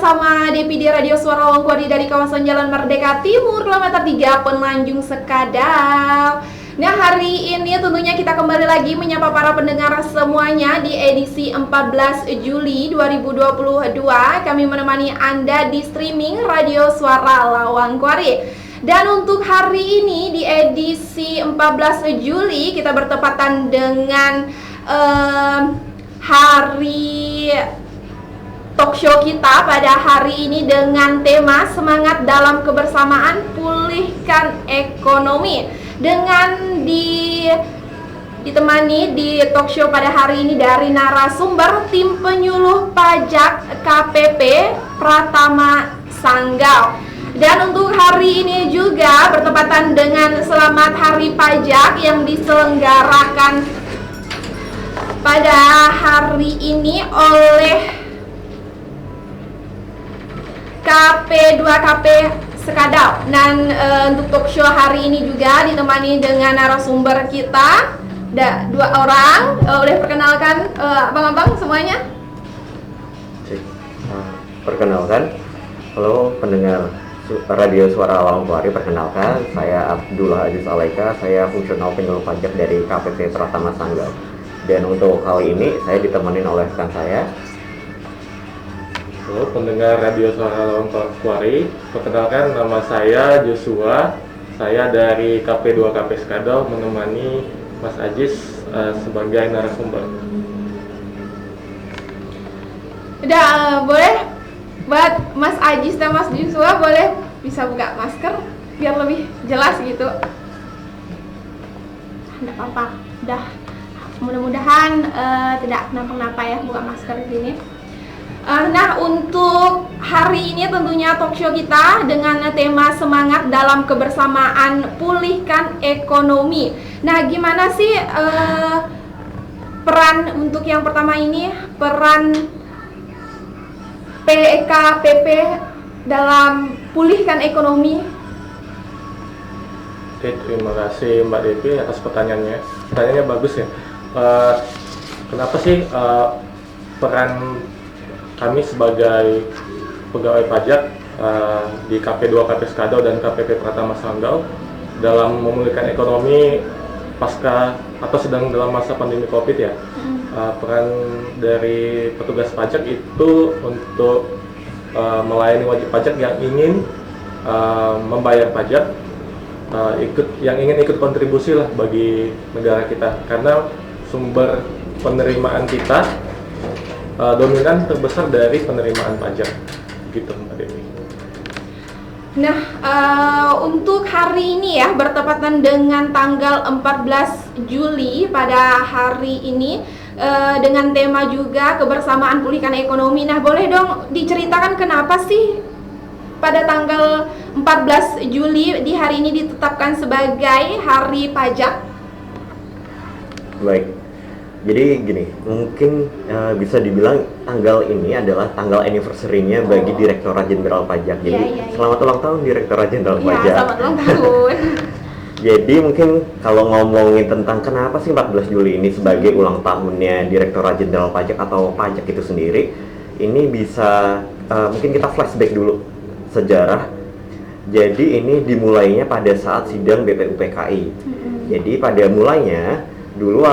bersama Depi di Radio Suara Longkuari dari kawasan Jalan Merdeka Timur, kilometer 3, Penanjung Sekadau. Nah, hari ini tentunya kita kembali lagi menyapa para pendengar semuanya di edisi 14 Juli 2022. Kami menemani Anda di streaming Radio Suara Lawangkwari. Dan untuk hari ini di edisi 14 Juli kita bertepatan dengan hari talk show kita pada hari ini dengan tema semangat dalam kebersamaan pulihkan ekonomi, dengan ditemani di talk show pada hari ini dari narasumber tim penyuluh pajak KPP Pratama Sanggau. Dan untuk hari ini juga bertepatan dengan Selamat Hari Pajak yang diselenggarakan pada hari ini oleh KP2KP Sekadau. Dan untuk talk show hari ini juga ditemani dengan narasumber kita, ada 2 orang. Boleh perkenalkan abang-abang semuanya? Perkenalkan, halo pendengar Radio Suara Lawangkwari, perkenalkan saya Abdullah Aziz Alaika, saya fungsional penyuluh pajak dari KPP Pratama Sanggau. Dan untuk kali ini saya ditemani oleh rekan saya. Halo pendengar Radio Suara Lawangkwari, perkenalkan nama saya Joshua, saya dari KP2KP Sekadau menemani Mas Ajis sebagai narasumber. Udah, boleh buat Mas Ajis dan Mas Joshua boleh bisa buka masker biar lebih jelas gitu. Nggak apa-apa, udah mudah-mudahan tidak kenapa-napa ya buka masker di sini. Nah, untuk hari ini tentunya talk show kita dengan tema semangat dalam kebersamaan pulihkan ekonomi. Nah, gimana sih peran untuk yang pertama ini, peran PKPP dalam pulihkan ekonomi? Oke, terima kasih Mbak Devi atas pertanyaannya. Pertanyaannya bagus ya. Kenapa sih peran kami sebagai pegawai pajak di KP2KP Sekadau dan KPP Pratama Sanggau dalam memulihkan ekonomi pasca atau sedang dalam masa pandemi Covid ya. Peran dari petugas pajak itu untuk melayani wajib pajak yang ingin membayar pajak, yang ingin ikut kontribusi lah bagi negara kita, karena sumber penerimaan kita dominan terbesar dari penerimaan pajak, gitu Mbak Dewi. Nah, untuk hari ini ya bertepatan dengan tanggal 14 Juli pada hari ini dengan tema juga kebersamaan pulihkan ekonomi. Nah, boleh dong diceritakan kenapa sih pada tanggal 14 Juli di hari ini ditetapkan sebagai Hari Pajak? Baik. Jadi gini, mungkin bisa dibilang tanggal ini adalah tanggal anniversary-nya bagi Direktorat Jenderal Pajak. Jadi selamat ulang tahun Direktorat Jenderal Pajak. Selamat ulang tahun. Jadi mungkin kalau ngomongin tentang kenapa sih 14 Juli ini sebagai ulang tahunnya Direktorat Jenderal Pajak atau pajak itu sendiri, ini bisa mungkin kita flashback dulu sejarah. Jadi ini dimulainya pada saat sidang BPUPKI. Jadi pada mulainya dulu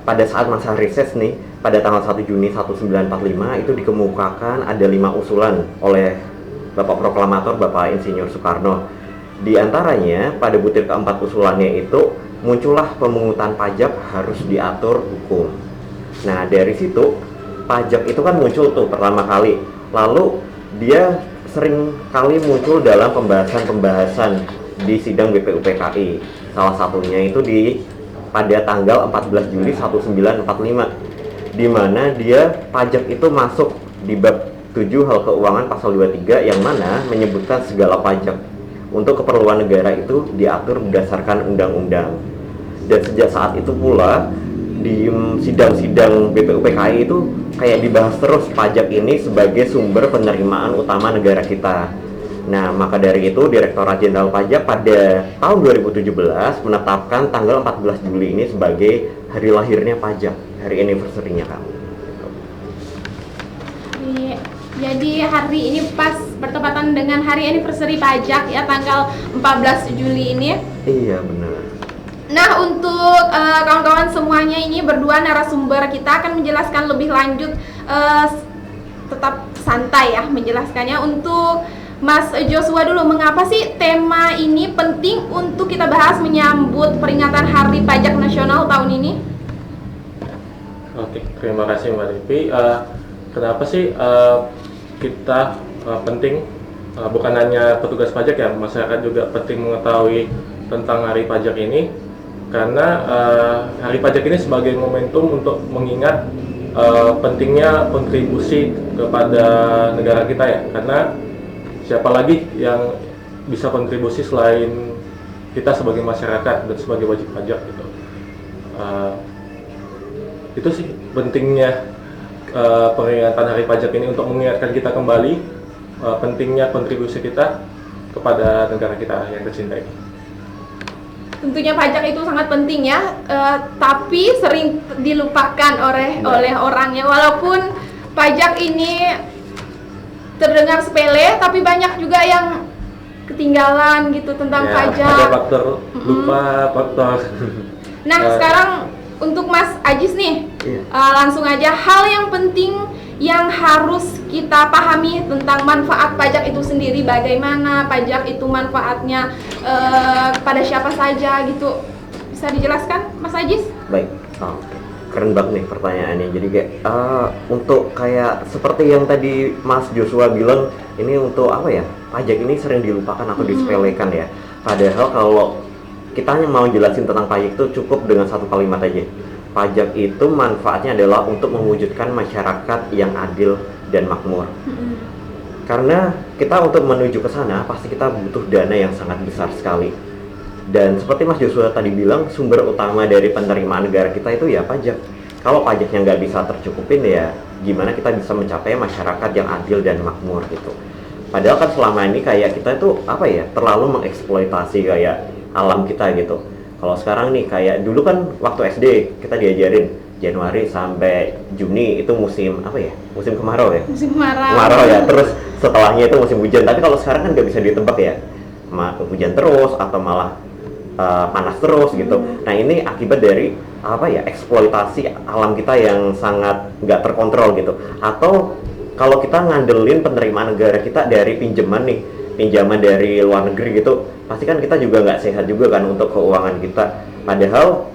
pada saat masa reses nih, pada tanggal 1 Juni 1945 itu dikemukakan ada 5 usulan oleh Bapak Proklamator Bapak Insinyur Soekarno. Di antaranya pada butir keempat usulannya itu muncullah pemungutan pajak harus diatur hukum. Nah, dari situ pajak itu kan muncul tuh pertama kali. Lalu dia sering kali muncul dalam pembahasan di sidang BPUPKI. Salah satunya itu pada tanggal 14 Juli 1945, di mana dia pajak itu masuk di bab 7 hal keuangan pasal 23 yang mana menyebutkan segala pajak untuk keperluan negara itu diatur berdasarkan undang-undang. Dan sejak saat itu pula di sidang-sidang BPUPKI itu kayak dibahas terus pajak ini sebagai sumber penerimaan utama negara kita. Nah, maka dari itu Direktorat Jenderal Pajak pada tahun 2017 menetapkan tanggal 14 Juli ini sebagai hari lahirnya pajak, hari anniversary-nya kami. Jadi hari ini pas bertepatan dengan hari anniversary pajak ya, tanggal 14 Juli ini. Iya benar. Nah, untuk kawan-kawan semuanya, ini berdua narasumber kita akan menjelaskan lebih lanjut, tetap santai ya menjelaskannya. Untuk Mas Joshua dulu, mengapa sih tema ini penting untuk kita bahas menyambut peringatan Hari Pajak Nasional tahun ini? Oke, terima kasih Mbak Devi. Kenapa sih kita penting, bukan hanya petugas pajak ya, masyarakat juga penting mengetahui tentang Hari Pajak ini, karena Hari Pajak ini sebagai momentum untuk mengingat pentingnya kontribusi kepada negara kita ya, karena siapa lagi yang bisa kontribusi selain kita sebagai masyarakat dan sebagai wajib pajak gitu. Itu sih pentingnya peringatan Hari Pajak ini, untuk mengingatkan kita kembali pentingnya kontribusi kita kepada negara kita yang tercinta ini. Tentunya pajak itu sangat penting ya, tapi sering dilupakan oleh orangnya. Walaupun pajak ini terdengar sepele, tapi banyak juga yang ketinggalan gitu tentang Ya, pajak. ada faktor lupa, faktor. Nah, sekarang untuk Mas Ajis nih, langsung aja, hal yang penting yang harus kita pahami tentang manfaat pajak itu sendiri, bagaimana pajak itu manfaatnya pada siapa saja gitu, bisa dijelaskan Mas Ajis? Baik, keren banget nih pertanyaannya. Jadi kayak untuk kayak seperti yang tadi Mas Joshua bilang, ini untuk apa ya, pajak ini sering dilupakan atau disepelekan ya. Padahal kalau kita hanya mau jelasin tentang pajak itu cukup dengan satu kalimat aja. Pajak itu manfaatnya adalah untuk mewujudkan masyarakat yang adil dan makmur. Karena kita untuk menuju ke sana pasti kita butuh dana yang sangat besar sekali. Dan seperti Mas Joshua tadi bilang, sumber utama dari penerimaan negara kita itu ya pajak. Kalau pajaknya nggak bisa tercukupin, ya gimana kita bisa mencapai masyarakat yang adil dan makmur gitu. Padahal kan selama ini kayak kita itu apa ya, terlalu mengeksploitasi kayak alam kita gitu. Kalau sekarang nih, kayak dulu kan waktu SD kita diajarin Januari sampai Juni itu musim apa ya? Musim kemarau ya? Musim kemarau. Kemarau ya, terus setelahnya itu musim hujan. Tapi kalau sekarang kan nggak bisa ditebak ya, hujan terus atau malah panas terus gitu. Nah ini akibat dari apa ya, eksploitasi alam kita yang sangat nggak terkontrol gitu. Atau kalau kita ngandelin penerimaan negara kita dari pinjaman nih, pinjaman dari luar negeri gitu, pasti kan kita juga nggak sehat juga kan untuk keuangan kita. Padahal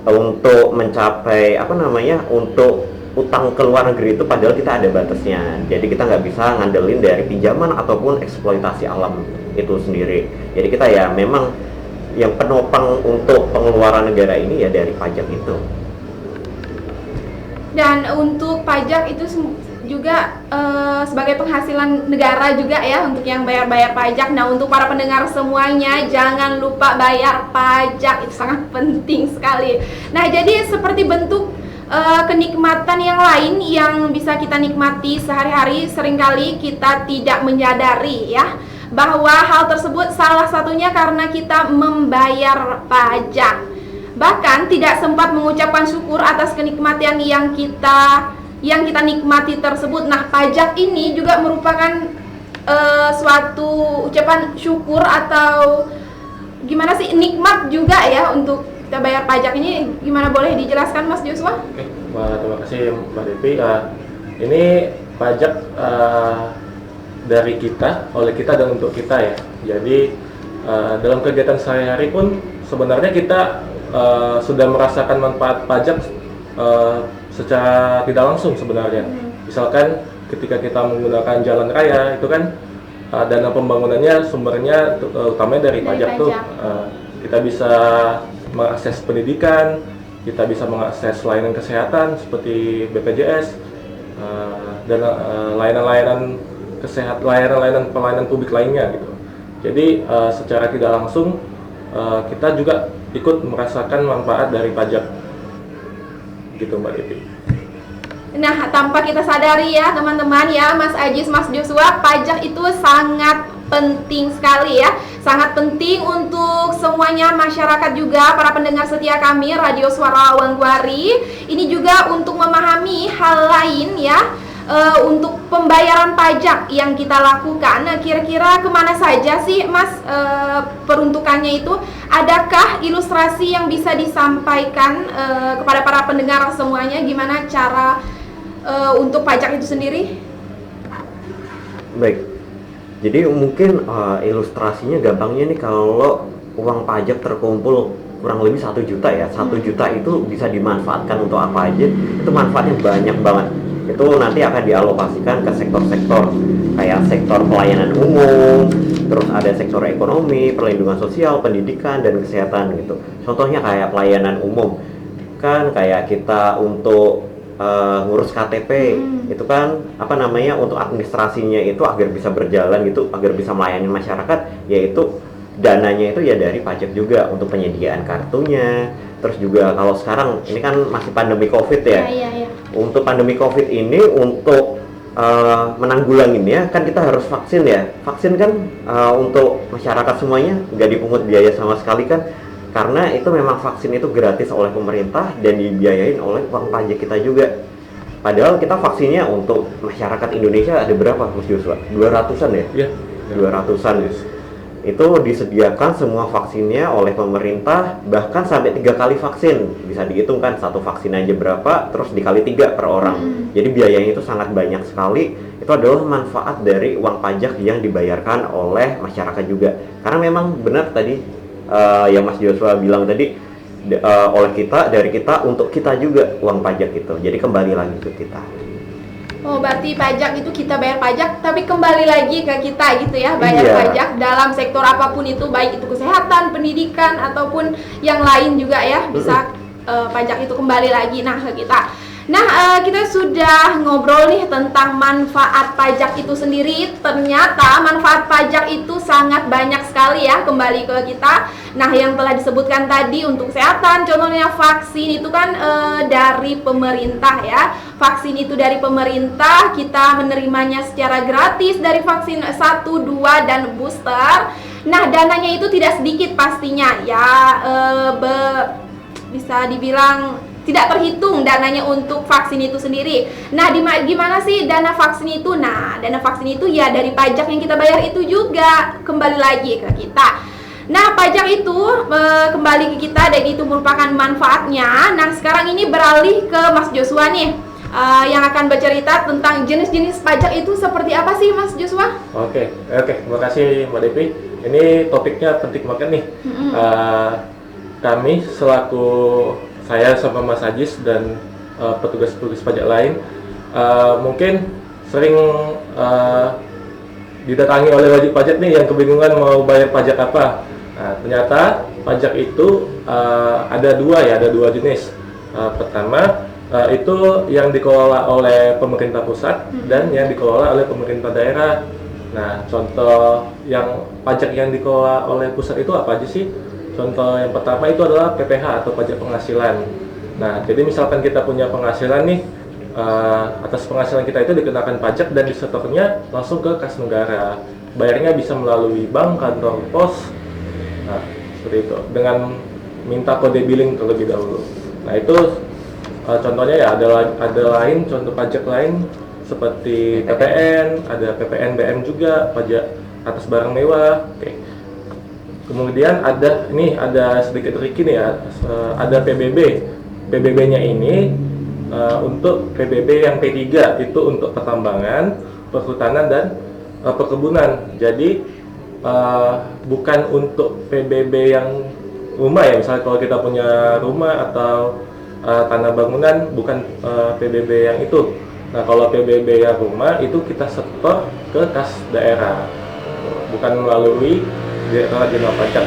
untuk mencapai apa namanya, untuk utang ke luar negeri itu padahal kita ada batasnya. Jadi kita nggak bisa ngandelin dari pinjaman ataupun eksploitasi alam itu sendiri. Jadi kita ya memang yang penopang untuk pengeluaran negara ini ya dari pajak itu. Dan untuk pajak itu juga sebagai penghasilan negara juga ya, untuk yang bayar-bayar pajak. Nah, untuk para pendengar semuanya, jangan lupa bayar pajak, itu sangat penting sekali. Nah, jadi seperti bentuk kenikmatan yang lain yang bisa kita nikmati sehari-hari, seringkali kita tidak menyadari ya, bahwa hal tersebut salah satunya karena kita membayar pajak. Bahkan tidak sempat mengucapkan syukur atas kenikmatan yang kita nikmati tersebut. Nah, pajak ini juga merupakan suatu ucapan syukur atau gimana sih, nikmat juga ya untuk kita bayar pajak ini. Gimana, boleh dijelaskan Mas Joshua? Oke, terima kasih Mbak Devi. Ini pajak dari kita, oleh kita dan untuk kita ya. Jadi dalam kegiatan sehari-hari pun sebenarnya kita sudah merasakan manfaat pajak secara tidak langsung sebenarnya. Misalkan ketika kita menggunakan jalan raya, itu kan dana pembangunannya sumbernya utamanya dari pajak tuh. Kita bisa mengakses pendidikan, kita bisa mengakses layanan kesehatan seperti BPJS, dan layanan-layanan kesehatan, pelayanan publik lainnya gitu. Jadi secara tidak langsung kita juga ikut merasakan manfaat dari pajak gitu Mbak Devi. Nah, tanpa kita sadari ya teman-teman ya, Mas Ajis, Mas Joshua, pajak itu sangat penting sekali ya. Sangat penting untuk semuanya, masyarakat juga, para pendengar setia kami Radio Suara Wangguari. Ini juga untuk memahami hal lain ya, untuk pembayaran pajak yang kita lakukan. Nah, kira-kira kemana saja sih Mas peruntukannya itu? Adakah ilustrasi yang bisa disampaikan kepada para pendengar semuanya, gimana cara untuk pajak itu sendiri? Baik, jadi mungkin ilustrasinya gampangnya nih, kalau uang pajak terkumpul kurang lebih 1 juta ya, 1 juta itu bisa dimanfaatkan untuk apa aja? Itu manfaatnya banyak banget. Itu nanti akan dialokasikan ke sektor-sektor kayak sektor pelayanan umum, terus ada sektor ekonomi, perlindungan sosial, pendidikan, dan kesehatan gitu. Contohnya kayak pelayanan umum, kan kayak kita untuk ngurus KTP, itu kan apa namanya, untuk administrasinya itu agar bisa berjalan gitu, agar bisa melayani masyarakat, yaitu dananya itu ya dari pajak juga untuk penyediaan kartunya. Terus juga kalau sekarang ini kan masih pandemi COVID ya. Iya. Untuk pandemi COVID ini, untuk menanggulanginnya kan kita harus vaksin ya. Vaksin kan untuk masyarakat semuanya nggak dipungut biaya sama sekali kan, karena itu memang vaksin itu gratis oleh pemerintah dan dibiayain oleh uang pajak kita juga. Padahal kita vaksinnya untuk masyarakat Indonesia ada berapa Mas Joshua? 200-an ya? Iya. 200-an. Itu disediakan semua vaksinnya oleh pemerintah, bahkan sampai 3 kali vaksin. Bisa dihitung kan, satu vaksin aja berapa, terus dikali 3 per orang. Jadi biayanya itu sangat banyak sekali. Itu adalah manfaat dari uang pajak yang dibayarkan oleh masyarakat juga. Karena memang benar tadi yang Mas Joshua bilang tadi, oleh kita, dari kita, untuk kita juga uang pajak itu. Jadi kembali lagi ke kita. Oh, berarti pajak itu kita bayar pajak, tapi kembali lagi ke kita gitu ya, bayar pajak dalam sektor apapun itu, baik itu kesehatan, pendidikan, ataupun yang lain juga ya, bisa pajak itu kembali lagi ke kita. Nah, kita sudah ngobrol nih tentang manfaat pajak itu sendiri. Ternyata manfaat pajak itu sangat banyak sekali ya, kembali ke kita. Nah, yang telah disebutkan tadi untuk kesehatan, contohnya vaksin itu kan dari pemerintah ya. Vaksin itu dari pemerintah, kita menerimanya secara gratis dari vaksin 1, 2, dan booster. Nah, dananya itu tidak sedikit pastinya ya, bisa dibilang tidak terhitung dananya untuk vaksin itu sendiri. Nah, gimana sih dana vaksin itu? Nah, dana vaksin itu ya dari pajak yang kita bayar itu juga kembali lagi ke kita. Nah, pajak itu kembali ke kita dan itu merupakan manfaatnya. Nah, sekarang ini beralih ke Mas Joshua nih, yang akan bercerita tentang jenis-jenis pajak itu seperti apa sih Mas Joshua? Oke, terima kasih Mbak Devi. Ini topiknya penting banget nih. Kami selaku saya sama Mas Ajis dan petugas-petugas pajak lain mungkin sering didatangi oleh wajib pajak nih yang kebingungan mau bayar pajak apa. Nah, ternyata pajak itu ada dua jenis. Pertama itu yang dikelola oleh pemerintah pusat dan yang dikelola oleh pemerintah daerah. Nah, contoh yang pajak yang dikelola oleh pusat itu apa aja sih? Contoh yang pertama itu adalah PPH atau pajak penghasilan. Nah, jadi misalkan kita punya penghasilan nih, atas penghasilan kita itu dikenakan pajak dan disetornya langsung ke kas negara. Bayarnya bisa melalui bank, kantor pos, nah seperti itu, dengan minta kode billing terlebih dahulu. Nah, itu contohnya ya, ada lain contoh pajak lain seperti PPN, ada PPN BM juga, pajak atas barang mewah. Oke. Kemudian ada sedikit tricky nih ya, ada PBB. PBB-nya ini untuk PBB yang P3 itu untuk pertambangan, perhutanan, dan perkebunan. Jadi bukan untuk PBB yang rumah ya, misalnya kalau kita punya rumah atau tanah bangunan, bukan PBB yang itu. Nah, kalau PBB yang rumah itu kita setor ke kas daerah, bukan melalui Direktorat Jenderal Pajak.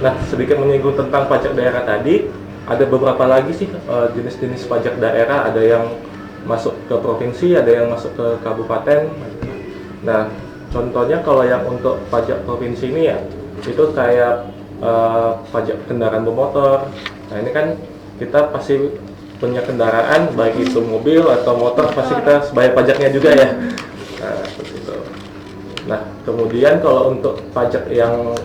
Nah, sedikit menyinggung tentang pajak daerah tadi, ada beberapa lagi sih jenis-jenis pajak daerah. Ada yang masuk ke provinsi, ada yang masuk ke kabupaten. Nah, contohnya kalau yang untuk pajak provinsi ini ya, itu kayak pajak kendaraan bermotor. Nah, ini kan kita pasti punya kendaraan, baik itu mobil atau motor, pasti kita bayar pajaknya juga ya. Nah, seperti itu. Nah, kemudian kalau untuk pajak yang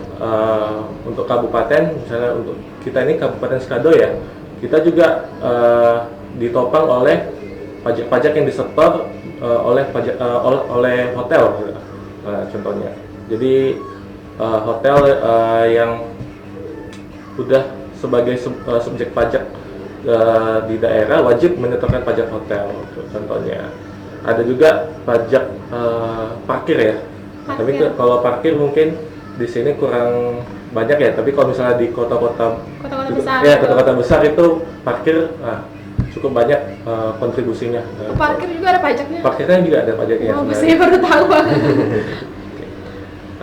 untuk kabupaten, misalnya untuk kita ini Kabupaten Skado ya, kita juga ditopang oleh pajak-pajak yang disetor oleh hotel, contohnya. Jadi hotel yang udah sebagai subjek pajak di daerah wajib menyetorkan pajak hotel, contohnya. Ada juga pajak parkir ya. Tapi kalau parkir mungkin di sini kurang banyak ya. Tapi kalau misalnya di kota-kota besar, ya kota-kota besar itu parkir cukup banyak kontribusinya. Parkir juga ada pajaknya. Parkirnya juga ada pajaknya. Oh, saya baru tahu banget.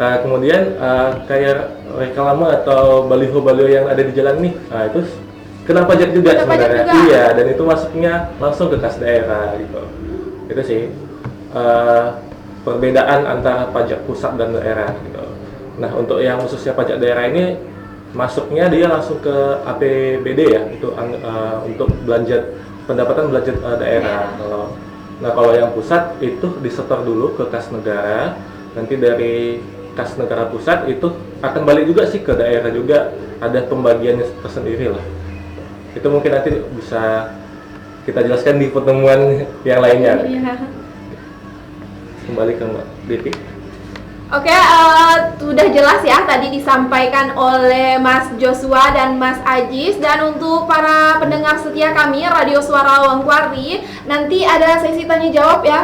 Kemudian kayak reklame atau baliho-baliho yang ada di jalan nih, itu kena pajak juga sebenarnya. Iya, dan itu masuknya langsung ke kas daerah gitu. Itu sih perbedaan antara pajak pusat dan daerah gitu. Nah, untuk yang khususnya pajak daerah ini masuknya dia langsung ke APBD ya, itu untuk belanja pendapatan belanja daerah. Kalau yang pusat itu disetor dulu ke kas negara, nanti dari kas negara pusat itu akan balik juga sih ke daerah juga, ada pembagiannya tersendiri lah. Itu mungkin nanti bisa kita jelaskan di pertemuan yang lainnya. Iya. Kembali ke Mbak Devi. Oke, sudah jelas ya tadi disampaikan oleh Mas Joshua dan Mas Ajis. Dan untuk para pendengar setia kami Radio Suara Lawangkwari, nanti ada sesi tanya jawab ya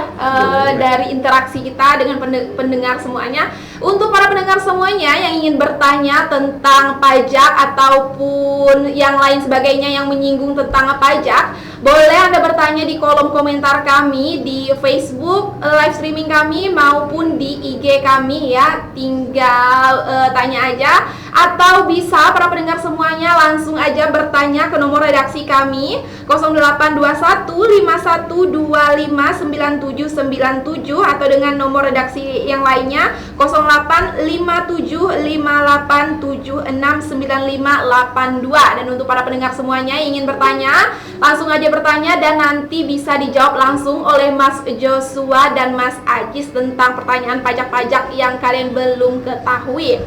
dari interaksi kita dengan pendengar semuanya. Untuk para pendengar semuanya yang ingin bertanya tentang pajak ataupun yang lain sebagainya yang menyinggung tentang pajak, boleh Anda bertanya di kolom komentar kami di Facebook live streaming kami maupun di IG kami ya. Tinggal tanya aja, atau bisa para pendengar semuanya langsung aja bertanya ke nomor redaksi kami 082151259797 atau dengan nomor redaksi yang lainnya 085758769582. Dan untuk para pendengar semuanya yang ingin bertanya, langsung aja bertanya dan nanti bisa dijawab langsung oleh Mas Joshua dan Mas Ajis tentang pertanyaan pajak-pajak yang kalian belum ketahui.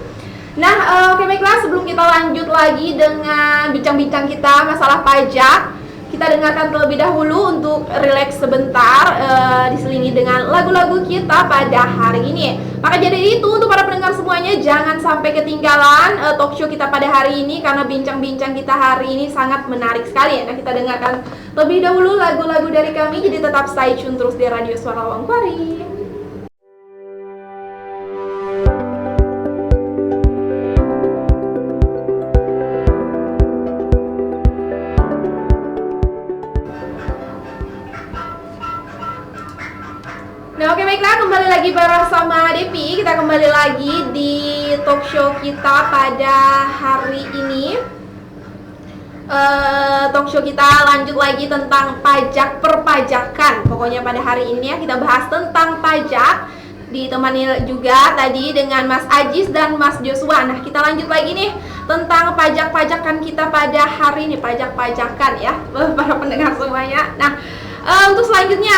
Nah, oke baiklah, sebelum kita lanjut lagi dengan bincang-bincang kita masalah pajak, kita dengarkan terlebih dahulu untuk rileks sebentar, diselingi dengan lagu-lagu kita pada hari ini. Maka jadi itu untuk para pendengar semuanya, jangan sampai ketinggalan talk show kita pada hari ini, karena bincang-bincang kita hari ini sangat menarik sekali. Nah, kita dengarkan terlebih dahulu lagu-lagu dari kami, jadi tetap stay tune terus di Radio Suara Lawangkwari. Nah, oke baiklah, kembali lagi bersama Devi. Kita kembali lagi di talk show kita pada hari ini. Talk show kita lanjut lagi tentang pajak perpajakan. Pokoknya pada hari ini ya kita bahas tentang pajak, ditemani juga tadi dengan Mas Ajis dan Mas Joshua. Nah, kita lanjut lagi nih tentang pajak-pajakan kita pada hari ini, pajak-pajakan ya para pendengar semuanya. Nah, untuk selanjutnya,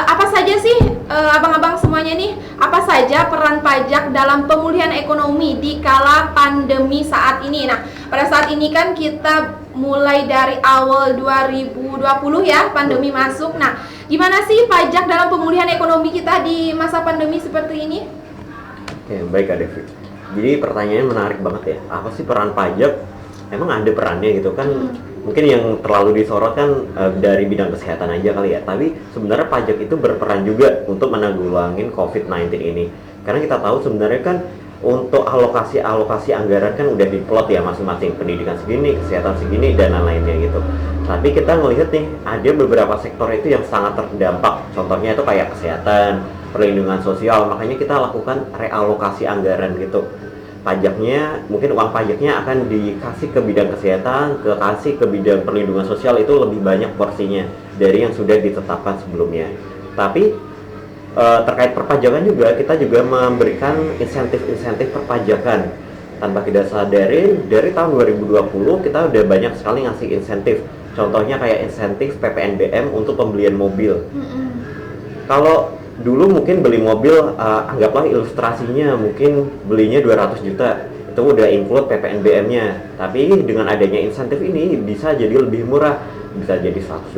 apa saja sih abang-abang semuanya nih, apa saja peran pajak dalam pemulihan ekonomi di kala pandemi saat ini? Nah, pada saat ini kan kita mulai dari awal 2020 ya, pandemi masuk. Nah, gimana sih pajak dalam pemulihan ekonomi kita di masa pandemi seperti ini? Oke, baik Kak Devi. Jadi pertanyaannya menarik banget ya. Apa sih peran pajak? Emang ada perannya gitu kan? Mungkin yang terlalu disorot kan dari bidang kesehatan aja kali ya. Tapi sebenarnya pajak itu berperan juga untuk menanggulangi COVID-19 ini. Karena kita tahu sebenarnya kan untuk alokasi anggaran kan udah diplot ya masing-masing, pendidikan segini, kesehatan segini, dan lain-lainnya gitu. Tapi kita ngelihat nih ada beberapa sektor itu yang sangat terdampak. Contohnya itu kayak kesehatan, perlindungan sosial. Makanya kita lakukan realokasi anggaran gitu. Pajaknya, mungkin uang pajaknya akan dikasih ke bidang kesehatan, ke bidang perlindungan sosial, itu lebih banyak porsinya dari yang sudah ditetapkan sebelumnya. Tapi terkait perpajakan juga, kita juga memberikan insentif-insentif perpajakan. Tanpa kita sadari, dari tahun 2020 kita udah banyak sekali ngasih insentif. Contohnya kayak insentif PPNBM untuk pembelian mobil. Kalau dulu mungkin beli mobil, anggaplah ilustrasinya mungkin belinya 200 juta, itu udah include PPNBM-nya. Tapi dengan adanya insentif ini bisa jadi lebih murah, bisa jadi 180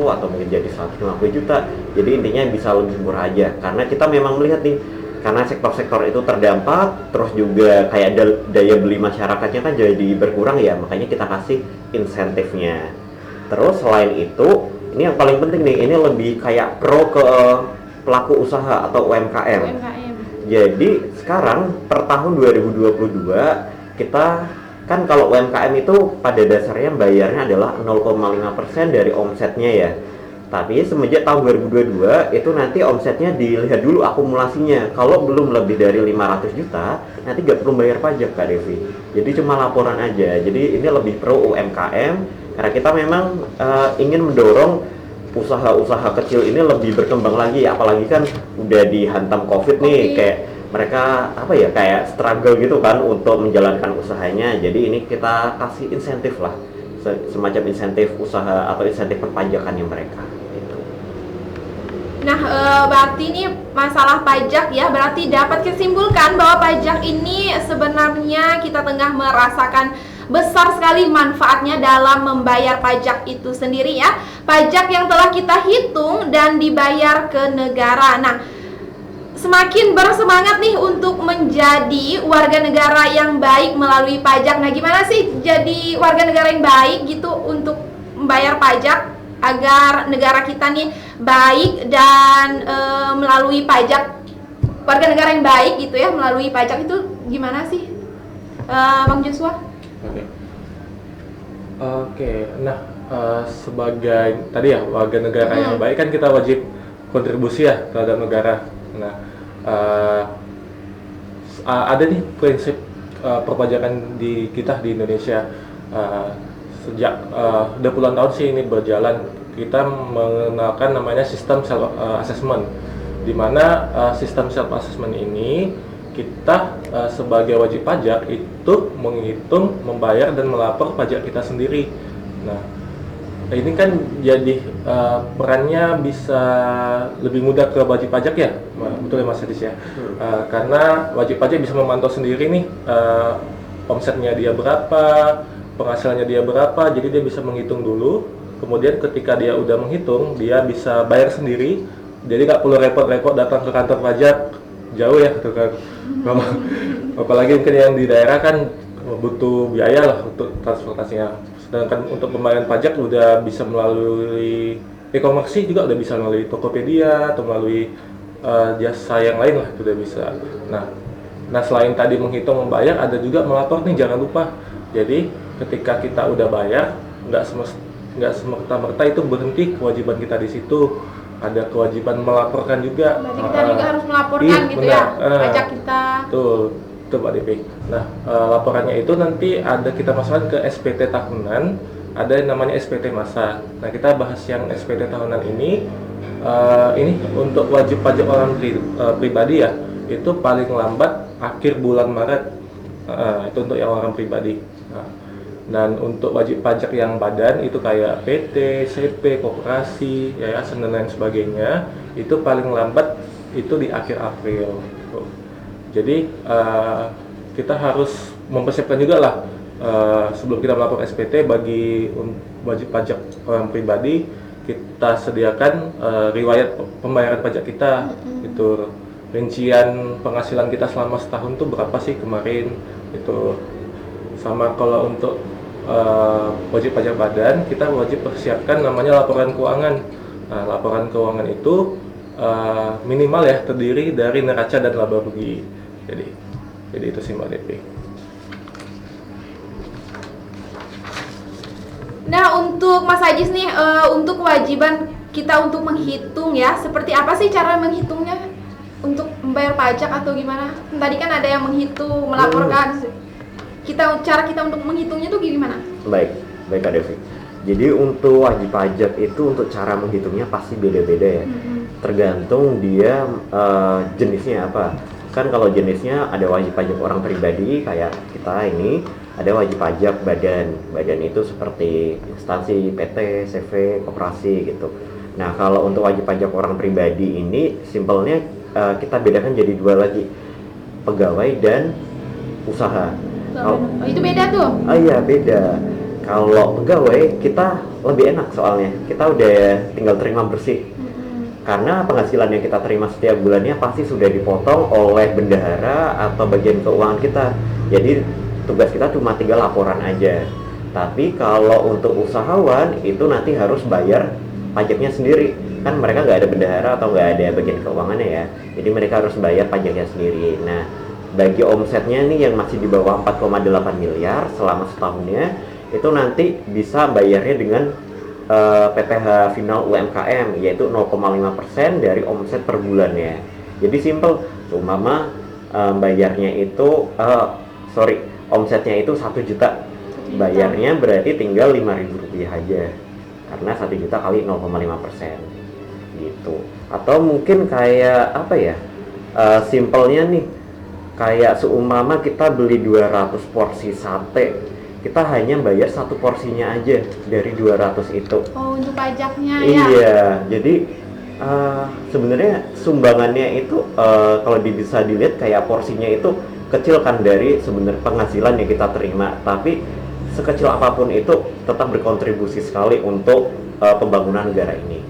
atau mungkin jadi 150 juta. Jadi intinya bisa lebih murah aja, karena kita memang melihat nih, karena sektor-sektor itu terdampak, terus juga kayak daya beli masyarakatnya kan jadi berkurang ya, makanya kita kasih insentifnya. Terus selain itu, ini yang paling penting nih, ini lebih kayak pro ke pelaku usaha atau UMKM. Jadi sekarang per tahun 2022 kita kan kalau UMKM itu pada dasarnya bayarnya adalah 0,5% dari omsetnya ya. Tapi semenjak tahun 2022 itu nanti omsetnya dilihat dulu akumulasinya. Kalau belum lebih dari 500 juta, nanti nggak perlu bayar pajak Kak Devi. Jadi cuma laporan aja. Jadi ini lebih pro UMKM karena kita memang ingin mendorong usaha-usaha kecil ini lebih berkembang lagi. Apalagi kan udah dihantam COVID nih, kayak mereka kayak struggle gitu kan untuk menjalankan usahanya. Jadi ini kita kasih insentif lah, semacam insentif usaha atau insentif perpajakannya mereka gitu. Nah, berarti ini masalah pajak ya, berarti dapat disimpulkan bahwa pajak ini sebenarnya kita tengah merasakan besar sekali manfaatnya dalam membayar pajak itu sendiri ya. Pajak yang telah kita hitung dan dibayar ke negara. Nah, semakin bersemangat nih untuk menjadi warga negara yang baik melalui pajak. Nah, gimana sih jadi warga negara yang baik gitu untuk membayar pajak agar negara kita nih baik dan melalui pajak, warga negara yang baik gitu ya melalui pajak itu gimana sih, Bang Joshua? Oke. Nah, sebagai tadi ya warga negara yang baik kan kita wajib kontribusi ya terhadap negara. Nah, ada nih prinsip perpajakan di kita di Indonesia. Sejak udah puluhan tahun sih ini berjalan, kita mengenalkan namanya sistem self assessment, di mana sistem self assessment ini kita sebagai wajib pajak itu menghitung, membayar dan melapor pajak kita sendiri. Nah, ini kan jadi perannya bisa lebih mudah ke wajib pajak ya, betul ya Mas Hadis ya. Karena wajib pajak bisa memantau sendiri nih omsetnya dia berapa, penghasilannya dia berapa, jadi dia bisa menghitung dulu. Kemudian ketika dia udah menghitung, dia bisa bayar sendiri, jadi nggak perlu repot-repot datang ke kantor pajak, jauh ya gitu kan. Apalagi mungkin yang di daerah kan butuh biaya lah untuk transportasinya. Sedangkan untuk pembayaran pajak udah bisa melalui e-commerce, juga udah bisa melalui Tokopedia atau melalui jasa yang lain lah, udah bisa. Nah selain tadi menghitung, membayar, ada juga melapor nih, jangan lupa. Jadi ketika kita udah bayar, nggak semerta-merta itu berhenti kewajiban kita di situ. Ada kewajiban melaporkan juga. Berarti kita juga harus melaporkan gitu benar. Ya, pajak kita. Betul Pak DP. Nah, laporannya itu nanti ada kita masukkan ke SPT tahunan, ada yang namanya SPT masa. Nah, kita bahas yang SPT tahunan ini untuk wajib pajak orang pribadi ya, itu paling lambat akhir bulan Maret. Itu untuk yang orang pribadi. Dan untuk wajib pajak yang badan itu kayak PT, CP, koperasi, yayasan dan lain sebagainya, itu paling lambat itu di akhir April. Jadi kita harus mempersiapkan juga lah sebelum kita melapor SPT. Bagi wajib pajak orang pribadi, kita sediakan riwayat pembayaran pajak kita, itu rincian penghasilan kita selama setahun tuh berapa sih kemarin, itu sama. Kalau untuk wajib pajak badan, kita wajib persiapkan namanya laporan keuangan. Nah, laporan keuangan itu minimal ya terdiri dari neraca dan laba rugi. Jadi itu sih Mbak Devi. Nah, untuk Mas Ajis nih, untuk kewajiban kita untuk menghitung ya, seperti apa sih cara menghitungnya untuk membayar pajak atau gimana? Tadi kan ada yang menghitung, melaporkan. Cara kita untuk menghitungnya tuh gimana? Baik Kak Devi. Jadi untuk wajib pajak itu untuk cara menghitungnya pasti beda-beda ya. Tergantung dia jenisnya apa. Kan kalau jenisnya ada wajib pajak orang pribadi kayak kita ini, ada wajib pajak badan. Badan itu seperti instansi, PT, CV, koperasi gitu. Nah, kalau untuk wajib pajak orang pribadi ini simpelnya kita bedakan jadi dua lagi, pegawai dan usaha. Itu beda tuh? Iya beda. Kalau pegawai kita lebih enak soalnya, kita udah tinggal terima bersih. Karena penghasilan yang kita terima setiap bulannya pasti sudah dipotong oleh bendahara atau bagian keuangan kita. Jadi tugas kita cuma tinggal laporan aja. Tapi kalau untuk usahawan itu nanti harus bayar pajaknya sendiri. Kan mereka nggak ada bendahara atau nggak ada bagian keuangannya ya. Jadi mereka harus bayar pajaknya sendiri. Nah, bagi omsetnya nih yang masih di bawah 4,8 miliar selama setahunnya, itu nanti bisa bayarnya dengan PPh final UMKM, yaitu 0,5% dari omset per bulannya. Jadi simple, umpama bayarnya itu omsetnya itu 1 juta, bayarnya berarti tinggal Rp5.000 aja, karena 1 juta kali 0,5% gitu. Atau mungkin kayak apa ya, simpelnya nih, kayak seumpama kita beli 200 porsi sate, kita hanya bayar 1 porsinya aja dari 200 itu. Oh, untuk pajaknya ya? Iya, jadi sebenarnya sumbangannya itu kalau bisa dilihat kayak porsinya itu kecil kan dari sebenarnya penghasilan yang kita terima, tapi sekecil apapun itu tetap berkontribusi sekali untuk pembangunan negara ini.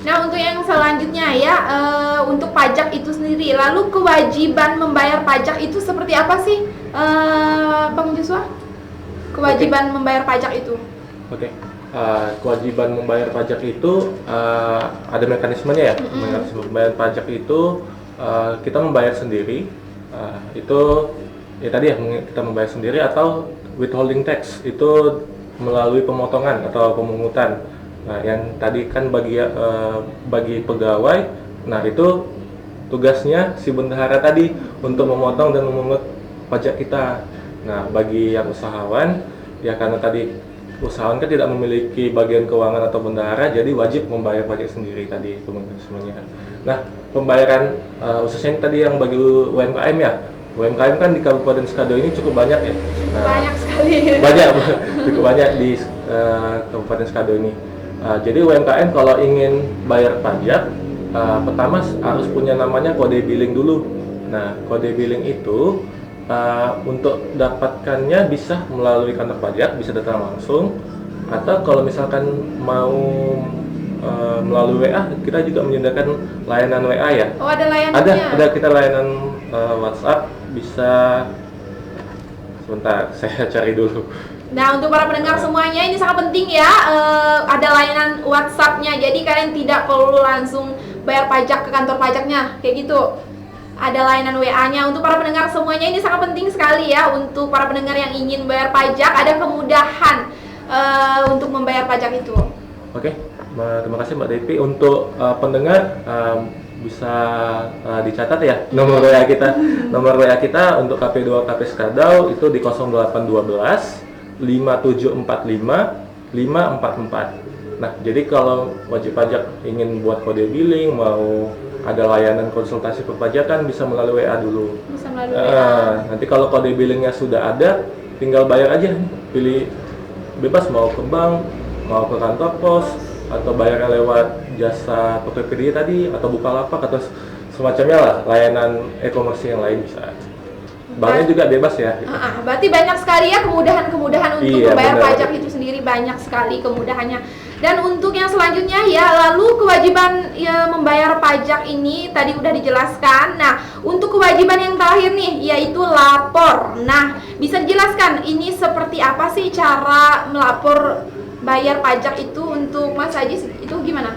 Nah, untuk yang selanjutnya ya, untuk pajak itu sendiri, lalu kewajiban membayar pajak itu seperti apa sih, Bang Joshua? Kewajiban membayar pajak itu? Oke. Kewajiban membayar pajak itu ada mekanismenya ya. Mekanisme membayar pajak itu kita membayar sendiri. Itu ya tadi ya, kita membayar sendiri, atau withholding tax itu melalui pemotongan atau pemungutan. Nah, yang tadi kan bagi pegawai, nah itu tugasnya si bendahara tadi untuk memotong dan memungut pajak kita. Nah, bagi yang usahawan, ya karena tadi usahawan kan tidak memiliki bagian keuangan atau bendahara, jadi wajib membayar pajak sendiri tadi semuanya. Nah, pembayaran khususnya tadi yang bagi UMKM ya. UMKM kan di Kabupaten Skado ini cukup banyak ya. Nah, banyak sekali. Cukup banyak di Kabupaten Skado ini. Jadi UMKM kalau ingin bayar pajak, pertama harus punya namanya kode billing dulu. Nah, kode billing itu untuk dapatkannya bisa melalui kantor pajak, bisa datang langsung, atau kalau misalkan mau melalui WA, kita juga menyediakan layanan WA ya. Oh, ada layanannya? Ada kita layanan WhatsApp, bisa sebentar saya cari dulu. Nah, untuk para pendengar semuanya ini sangat penting ya, ada layanan WhatsApp-nya, jadi kalian tidak perlu langsung bayar pajak ke kantor pajaknya, kayak gitu. Ada layanan WA-nya. Untuk para pendengar semuanya ini sangat penting sekali ya, untuk para pendengar yang ingin bayar pajak, ada kemudahan untuk membayar pajak itu. Oke, terima kasih Mbak Devi. Untuk pendengar bisa dicatat ya nomor WA kita. Nomor WA kita untuk KP2 KP Skadau itu di 0812 5745 544. Nah, jadi kalau wajib pajak ingin buat kode billing, mau ada layanan konsultasi perpajakan, bisa melalui WA dulu. Bisa melalui WA. Nanti kalau kode billingnya sudah ada, tinggal bayar aja. Pilih bebas mau ke bank, mau ke kantor pos, atau bayarnya lewat jasa Tokopedia tadi, atau Bukalapak, atau semacamnya lah, layanan e-commerce yang lain bisa. Banknya juga bebas ya. Berarti banyak sekali ya kemudahan-kemudahan untuk membayar pajak itu sendiri, banyak sekali kemudahannya. Dan untuk yang selanjutnya ya, lalu kewajiban membayar pajak ini tadi udah dijelaskan. Nah, untuk kewajiban yang terakhir nih, yaitu lapor. Nah, bisa dijelaskan ini seperti apa sih cara melapor bayar pajak itu untuk Mas Ajis, itu gimana?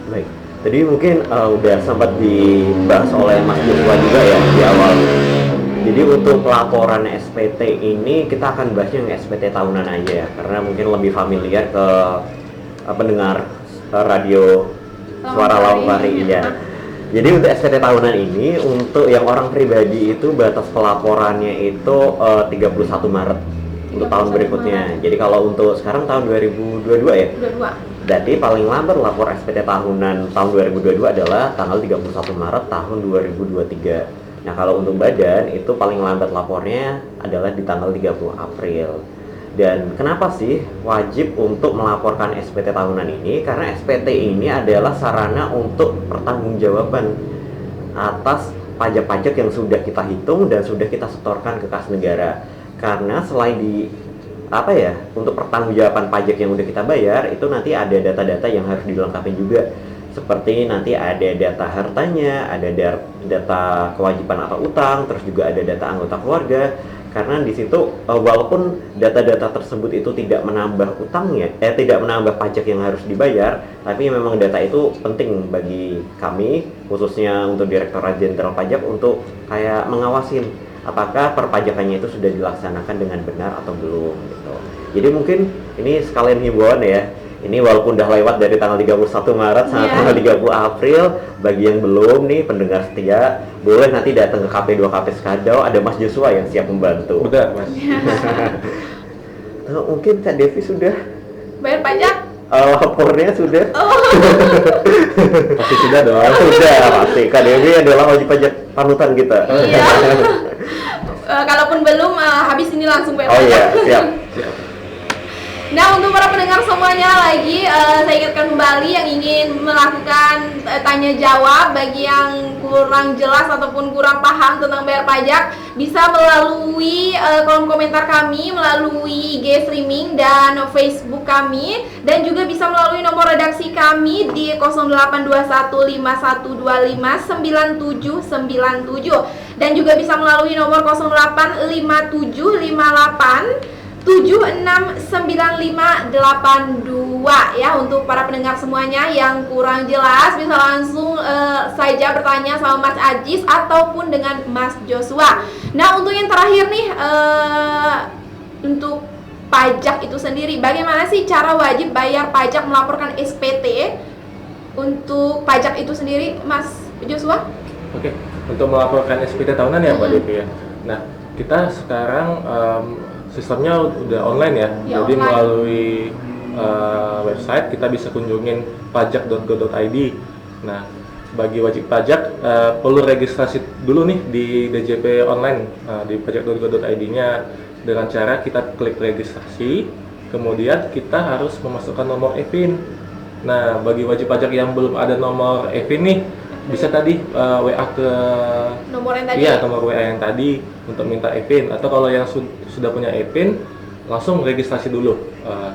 Baik, tadi mungkin udah sempat dibahas oleh Mas Joshua juga ya di awal. Jadi untuk laporan SPT ini kita akan bahas yang SPT tahunan aja ya, karena mungkin lebih familiar ke pendengar radio Suara Lawang-Lari ya. Jadi untuk SPT tahunan ini, untuk yang orang pribadi itu batas pelaporannya itu 31 Maret untuk tahun berikutnya. Jadi kalau untuk sekarang tahun 2022 ya? 22. Berarti paling lambat lapor SPT tahunan tahun 2022 adalah tanggal 31 Maret tahun 2023. Nah, kalau untuk badan itu paling lambat lapornya adalah di tanggal 30 April. Dan kenapa sih wajib untuk melaporkan SPT tahunan ini? Karena SPT ini adalah sarana untuk pertanggungjawaban atas pajak-pajak yang sudah kita hitung dan sudah kita setorkan ke kas negara. Karena selain apa ya, untuk pertanggungjawaban pajak yang udah kita bayar itu nanti ada data-data yang harus dilengkapi juga, seperti nanti ada data hartanya, ada data kewajiban atau utang, terus juga ada data anggota keluarga. Karena di situ walaupun data-data tersebut itu tidak menambah utangnya, tidak menambah pajak yang harus dibayar, tapi memang data itu penting bagi kami, khususnya untuk Direktorat Jenderal Pajak untuk kayak mengawasin apakah perpajakannya itu sudah dilaksanakan dengan benar atau belum gitu. Jadi mungkin ini sekalian himbauan ya. Ini walaupun udah lewat dari tanggal 31 Maret sampai tanggal 30 April, bagi yang belum nih pendengar setia, boleh nanti datang ke KP2 KP Skadau, ada Mas Joshua yang siap membantu. Benar, Mas. Mungkin Kak Devi sudah Bayar pajak? lapornya sudah? Pasti sudah dong. Sudah pasti. Kak Devi adalah wajib pajak panutan kita. Iya. Kalaupun belum, habis ini langsung bayar Oh pajak. iya, siap. Nah, untuk para pendengar semuanya lagi, saya ingatkan kembali yang ingin melakukan tanya jawab bagi yang kurang jelas ataupun kurang paham tentang bayar pajak, bisa melalui kolom komentar kami, melalui IG streaming dan Facebook kami, dan juga bisa melalui nomor redaksi kami di 082151259797, dan juga bisa melalui nomor 085758 769582 ya. Untuk para pendengar semuanya yang kurang jelas bisa langsung saja bertanya sama Mas Ajis ataupun dengan Mas Joshua. Nah, untuk yang terakhir nih, untuk pajak itu sendiri, bagaimana sih cara wajib bayar pajak melaporkan SPT untuk pajak itu sendiri, Mas Joshua? Oke, untuk melaporkan SPT tahunan ya Mbak Devi ya. Nah, kita sekarang sistemnya udah online ya, jadi online. melalui website kita bisa kunjungin pajak.go.id. Nah, bagi wajib pajak perlu registrasi dulu nih di DJP online, di pajak.go.id-nya, dengan cara kita klik registrasi, kemudian kita harus memasukkan nomor EPIN. Nah, bagi wajib pajak yang belum ada nomor EPIN nih, bisa tadi WA ke Nomor yang tadi? Iya, nomor WA yang tadi untuk minta EPIN. Atau kalau yang sudah punya EPIN, langsung registrasi dulu.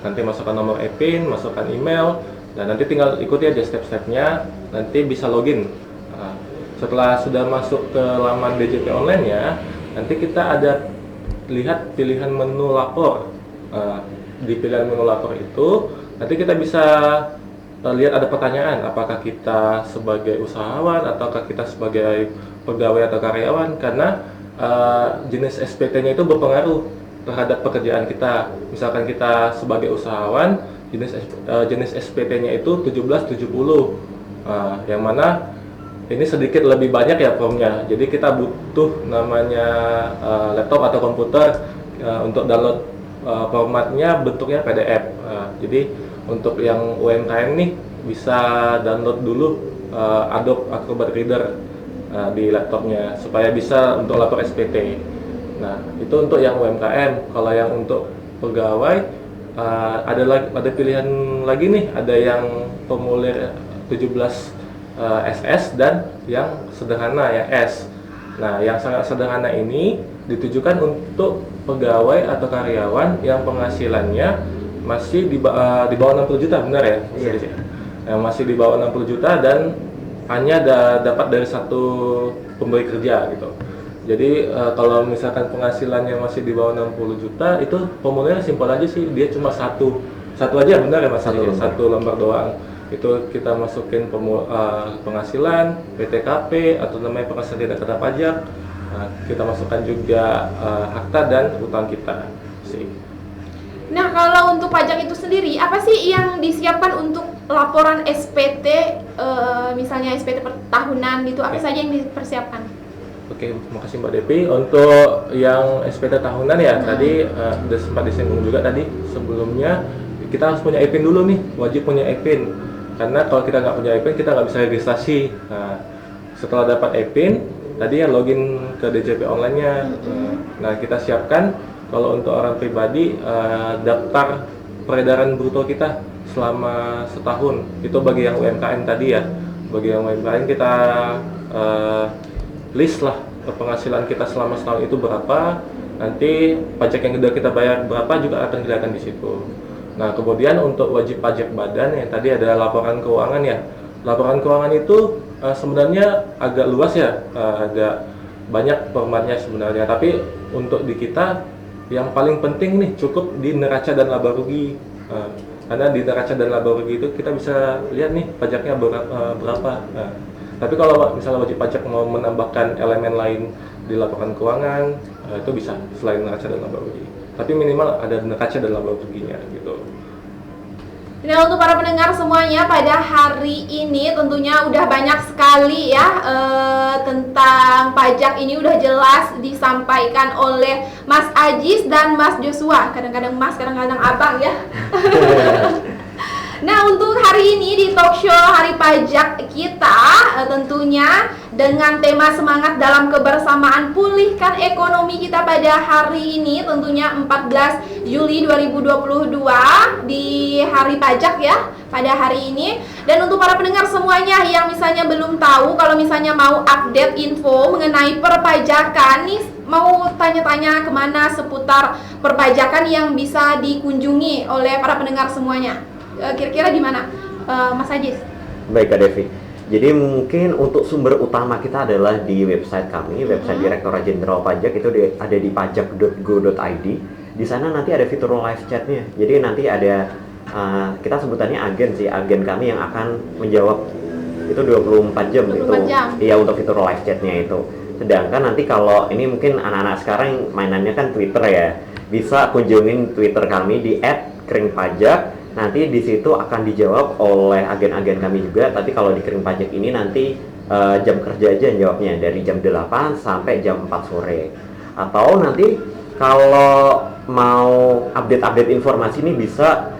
Nanti masukkan nomor EPIN, masukkan email, dan nanti tinggal ikuti aja step-stepnya. Nanti bisa login. Setelah sudah masuk ke laman DJP online-nya, nanti kita ada lihat pilihan menu lapor. Di pilihan menu lapor itu, nanti kita bisa lihat ada pertanyaan, apakah kita sebagai usahawan ataukah kita sebagai pegawai atau karyawan, karena jenis SPT-nya itu berpengaruh terhadap pekerjaan kita. Misalkan kita sebagai usahawan, jenis SPT-nya itu 1770, yang mana ini sedikit lebih banyak ya formnya, jadi kita butuh namanya laptop atau komputer untuk download formatnya bentuknya PDF. Jadi untuk yang UMKM nih bisa download dulu Adobe Acrobat Reader di laptopnya supaya bisa untuk lapor SPT. Nah, itu untuk yang UMKM. Kalau yang untuk pegawai ada pilihan lagi nih, ada yang formulir 17 SS dan yang sederhana yang S. Nah, yang sangat sederhana ini ditujukan untuk pegawai atau karyawan yang penghasilannya masih di bawah 60 juta, benar ya? Iya. Yang masih di bawah 60 juta dan hanya dapat dari satu pemberi kerja gitu. Jadi kalau misalkan penghasilannya masih di bawah 60 juta, itu formulirnya simpel aja sih, dia cuma satu aja, benar ya Mas? Satu lembar doang. Itu kita masukin penghasilan, PTKP atau namanya penghasilan tidak kena pajak. Kita masukkan juga akta dan utang kita sih. Nah, kalau untuk pajak itu sendiri, apa sih yang disiapkan untuk laporan SPT, misalnya SPT per tahunan gitu, apa saja yang dipersiapkan? Oke, makasih Mbak Devi. Untuk yang SPT tahunan ya, tadi udah sempat disinggung juga tadi sebelumnya, kita harus punya EPIN dulu nih, wajib punya EPIN. Karena kalau kita nggak punya EPIN, kita nggak bisa registrasi. Nah, setelah dapat EPIN, tadi ya login ke DJP online-nya. Nah, kita siapkan. Kalau untuk orang pribadi, daftar peredaran bruto kita selama setahun. Itu bagi yang UMKM tadi ya. Bagi yang UMKM kita list lah penghasilan kita selama setahun itu berapa. nanti pajak yang sudah kita bayar berapa juga akan kelihatan di situ. Nah, kemudian untuk wajib pajak badan yang tadi ada laporan keuangan ya. Laporan keuangan itu sebenarnya agak luas ya, agak banyak formatnya sebenarnya. Tapi untuk di kita yang paling penting nih cukup di neraca dan laba rugi. Karena di neraca dan laba rugi itu kita bisa lihat nih pajaknya berapa. Tapi kalau misalnya wajib pajak mau menambahkan elemen lain di laporan keuangan, itu bisa selain neraca dan laba rugi. Tapi minimal ada neraca dan laba ruginya gitu. Nah, untuk para pendengar semuanya, pada hari ini tentunya udah banyak sekali ya tentang pajak ini udah jelas disampaikan oleh Mas Ajis dan Mas Joshua. Kadang-kadang Mas, kadang-kadang Abang ya. Nah, untuk hari ini di talk show Hari Pajak kita tentunya dengan tema semangat dalam kebersamaan pulihkan ekonomi kita pada hari ini, tentunya 14 Juli 2022 di Hari Pajak ya pada hari ini. Dan untuk para pendengar semuanya yang misalnya belum tahu, kalau misalnya mau update info mengenai perpajakan nih, mau tanya-tanya kemana seputar perpajakan yang bisa dikunjungi oleh para pendengar semuanya, kira-kira di mana, Mas Ajis? Baik Kak Devi. Jadi mungkin untuk sumber utama kita adalah di website kami, website Direktorat Jenderal Pajak itu ada di pajak.go.id. Di sana nanti ada fitur live chatnya. Jadi nanti ada kita sebutannya agen sih, agen kami yang akan menjawab itu 24 jam 24 itu. jam. Iya, untuk fitur live chatnya itu. Sedangkan nanti kalau ini mungkin anak-anak sekarang mainannya kan Twitter ya, bisa kunjungin Twitter kami di @keringpajak. Nanti di situ akan dijawab oleh agen-agen kami juga. Tapi kalau di Kering Pajak ini nanti jam kerja aja jawabnya, dari jam 8 sampai jam 4 sore. Atau nanti kalau mau update-update informasi ini bisa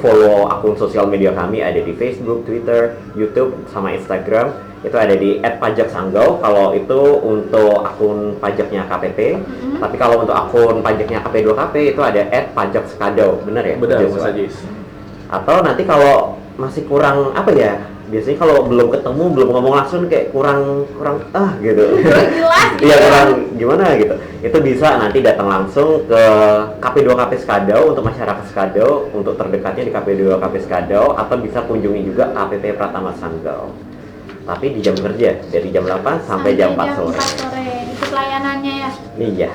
follow akun sosial media kami, ada di Facebook, Twitter, YouTube, sama Instagram. Itu ada di @pajaksanggau kalau itu untuk akun pajaknya KPP. Tapi kalau untuk akun pajaknya KP2KP itu ada @pajakskadau, benar ya? Benar, Mas Ajis. Atau nanti kalau masih kurang apa ya? Biasanya kalau belum ketemu, belum ngomong langsung kayak kurang gitu. Kurang jelas gitu. Iya, kurang gimana gitu. Itu bisa nanti datang langsung ke KP2KP Skadau untuk masyarakat Skadau, untuk terdekatnya di KP2KP Skadau, atau bisa kunjungi juga KPP Pratama Sanggau. Tapi di jam kerja dari jam 8 sampai jam 4 sore. Itu pelayanannya ya. Iya.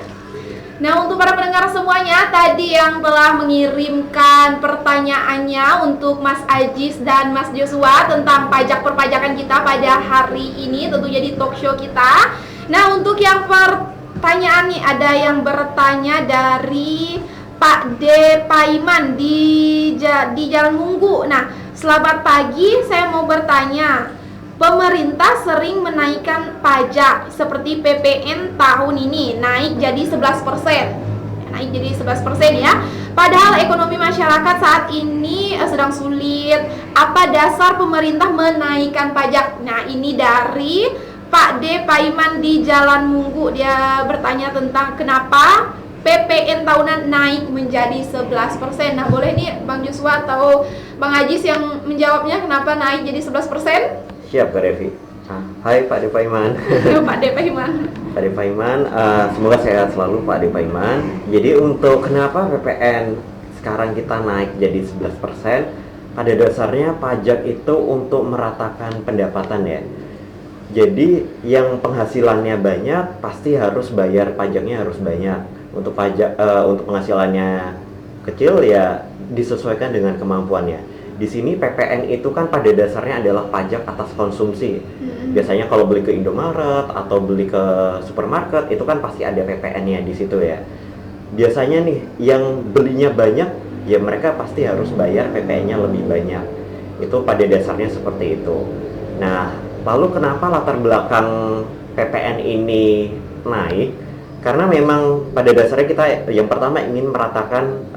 Nah, untuk para pendengar semuanya tadi yang telah mengirimkan pertanyaannya untuk Mas Ajis dan Mas Joshua tentang pajak perpajakan kita pada hari ini tentunya di talk show kita. Nah, untuk yang pertanyaan nih, ada yang bertanya dari Pak D. Paiman di Jalan Munggu. Nah, selamat pagi, saya mau bertanya. Pemerintah sering menaikkan pajak seperti PPN tahun ini naik jadi 11%. Naik jadi 11% ya. Padahal ekonomi masyarakat saat ini sedang sulit. Apa dasar pemerintah menaikkan pajak? Nah, ini dari Pak D. Paiman di Jalan Munggu. Dia bertanya tentang kenapa PPN tahunan naik menjadi 11%. Nah, boleh nih Bang Joshua atau Bang Ajis yang menjawabnya kenapa naik jadi 11%? Siap Kak Devi. Hai Pak De Paiman. Pak De Paiman. Pak De Paiman, semoga sehat selalu Pak De Paiman. Jadi untuk kenapa PPN sekarang kita naik jadi 11%, pada dasarnya pajak itu untuk meratakan pendapatan ya. Jadi yang penghasilannya banyak pasti harus bayar pajaknya harus banyak. Untuk untuk penghasilannya kecil ya disesuaikan dengan kemampuannya. Di sini PPN itu kan pada dasarnya adalah pajak atas konsumsi. Biasanya kalau beli ke Indomaret atau beli ke supermarket itu kan pasti ada PPN-nya di situ ya. Biasanya nih yang belinya banyak ya mereka pasti harus bayar PPN-nya lebih banyak. Itu pada dasarnya seperti itu. Nah, lalu kenapa latar belakang PPN ini naik? Karena memang pada dasarnya kita yang pertama ingin meratakan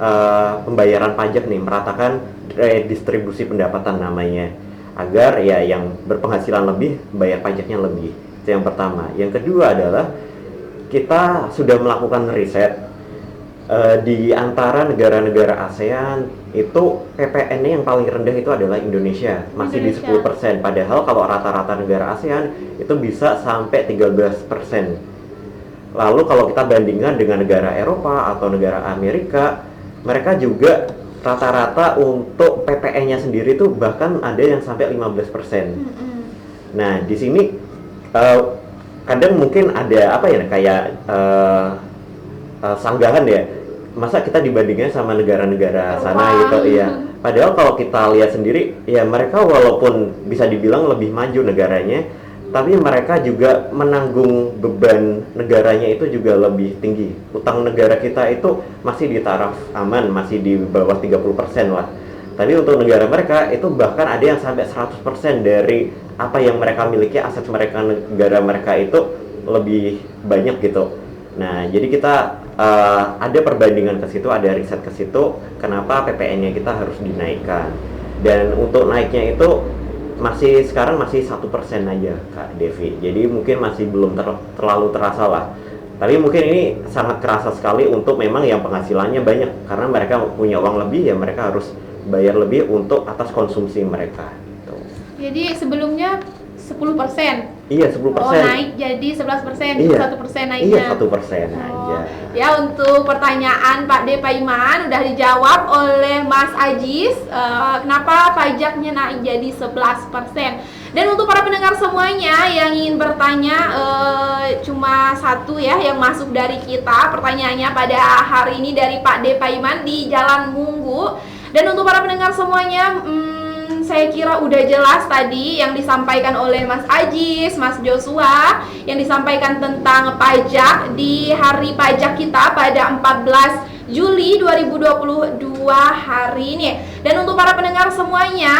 pembayaran pajak nih, meratakan redistribusi pendapatan namanya, agar ya yang berpenghasilan lebih bayar pajaknya lebih. Itu yang pertama. Yang kedua adalah kita sudah melakukan riset di antara negara-negara ASEAN itu PPN-nya yang paling rendah itu adalah Indonesia, masih di 10%. Padahal kalau rata-rata negara ASEAN itu bisa sampai 13%. Lalu kalau kita bandingkan dengan negara Eropa atau negara Amerika, mereka juga rata-rata untuk PPN-nya sendiri tuh bahkan ada yang sampai 15%. Nah, di sini kadang mungkin ada apa ya, kayak sanggahan ya, masa kita dibandingkan sama negara-negara sana gitu ya. Padahal kalau kita lihat sendiri ya, mereka walaupun bisa dibilang lebih maju negaranya, tapi mereka juga menanggung beban negaranya itu juga lebih tinggi. Utang negara kita itu masih di taraf aman, masih di bawah 30% lah. Tapi untuk negara mereka itu bahkan ada yang sampai 100% dari apa yang mereka miliki, aset mereka, negara mereka itu lebih banyak gitu. Nah, jadi kita ada perbandingan ke situ, ada riset ke situ, kenapa PPN-nya kita harus dinaikkan. Dan untuk naiknya itu sekarang masih 1% aja Kak Devi, jadi mungkin masih belum terlalu terasa lah. Tapi mungkin ini sangat kerasa sekali untuk memang yang penghasilannya banyak, karena mereka punya uang lebih ya, mereka harus bayar lebih untuk atas konsumsi mereka gitu. Jadi sebelumnya 10%. Iya, 10%. Oh, naik jadi 11%, iya. 1% naiknya. Iya, 1% aja. Ya, untuk pertanyaan Pak D, Pak Iman udah dijawab oleh Mas Ajis. Kenapa pajaknya naik jadi 11%? Dan untuk para pendengar semuanya yang ingin bertanya, cuma satu ya yang masuk dari kita. Pertanyaannya pada hari ini dari Pak D, Pak Iman di Jalan Munggu. Dan untuk para pendengar semuanya, saya kira udah jelas tadi yang disampaikan oleh Mas Ajis, Mas Joshua, yang disampaikan tentang pajak di hari pajak kita pada 14 Juli 2022 hari ini. Dan untuk para pendengar semuanya,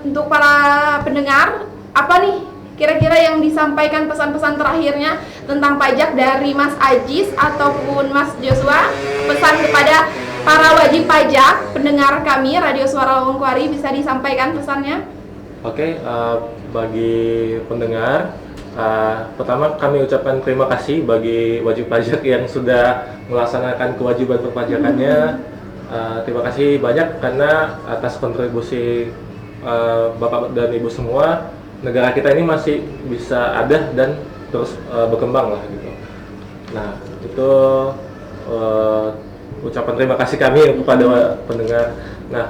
untuk para pendengar, apa nih kira-kira yang disampaikan pesan-pesan terakhirnya tentang pajak dari Mas Ajis ataupun Mas Joshua? Pesan kepada para wajib pajak pendengar kami Radio Suara Lawangkwari, bisa disampaikan pesannya? Oke, bagi pendengar, pertama kami ucapkan terima kasih bagi wajib pajak yang sudah melaksanakan kewajiban perpajakannya. Terima kasih banyak karena atas kontribusi Bapak dan Ibu semua, negara kita ini masih bisa ada dan terus berkembang lah gitu. Nah, itu ucapan terima kasih kami kepada pendengar. Nah,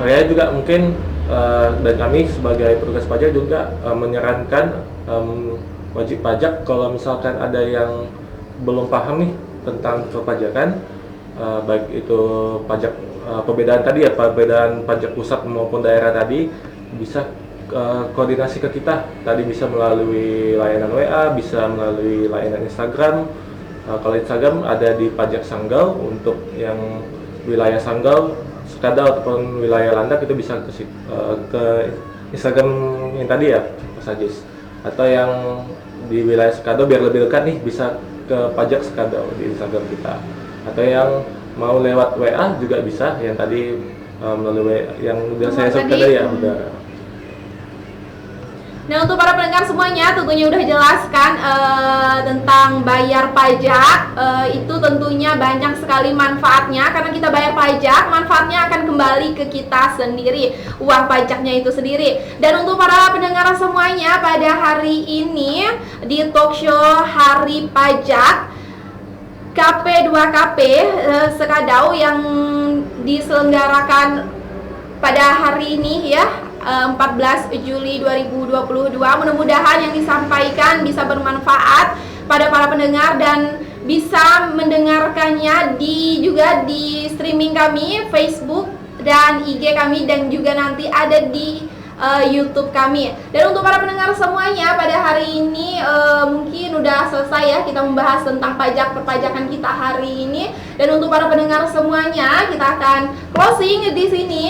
saya juga mungkin dan kami sebagai petugas pajak juga menyarankan wajib pajak kalau misalkan ada yang belum paham nih tentang perpajakan, baik itu pajak perbedaan tadi ya, perbedaan pajak pusat maupun daerah tadi, bisa koordinasi ke kita. Tadi bisa melalui layanan WA, bisa melalui layanan Instagram. Kalau Instagram ada di Pajak Sanggau, untuk yang wilayah Sanggau, Sekadau ataupun wilayah Landak itu bisa ke Instagram yang tadi ya, Mas Ajis. Atau yang di wilayah Sekadau biar lebih dekat nih, bisa ke Pajak Sekadau di Instagram kita. Atau yang mau lewat WA juga bisa, yang tadi melalui yang udah saya sebutkan tadi ya, udah. Nah, untuk para pendengar semuanya tentunya udah jelaskan tentang bayar pajak. Itu tentunya banyak sekali manfaatnya, karena kita bayar pajak, manfaatnya akan kembali ke kita sendiri, uang pajaknya itu sendiri. Dan untuk para pendengar semuanya, pada hari ini di talkshow Hari Pajak KP2KP Sekadau yang diselenggarakan pada hari ini ya, 14 Juli 2022. Mudah-mudahan yang disampaikan bisa bermanfaat pada para pendengar dan bisa mendengarkannya juga di streaming kami, Facebook dan IG kami, dan juga nanti ada di YouTube kami. Dan untuk para pendengar semuanya, pada hari ini mungkin udah selesai ya kita membahas tentang pajak perpajakan kita hari ini. Dan untuk para pendengar semuanya, kita akan closing di sini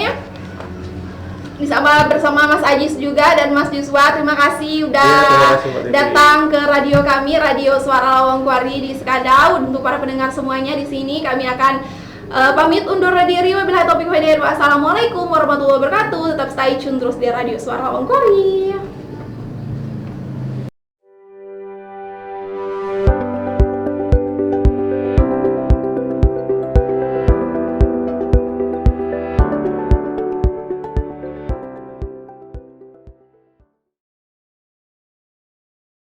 bersama Mas Ajis juga dan Mas Joshua. Terima kasih udah datang ke radio kami, Radio Suara Lawangkwari di Sekadau. Untuk para pendengar semuanya di sini, kami akan pamit undur diri. Wabillahi taufiq wal hidayah. Wassalamualaikum warahmatullahi wabarakatuh. Tetap stay tune terus di Radio Suara Lawangkwari.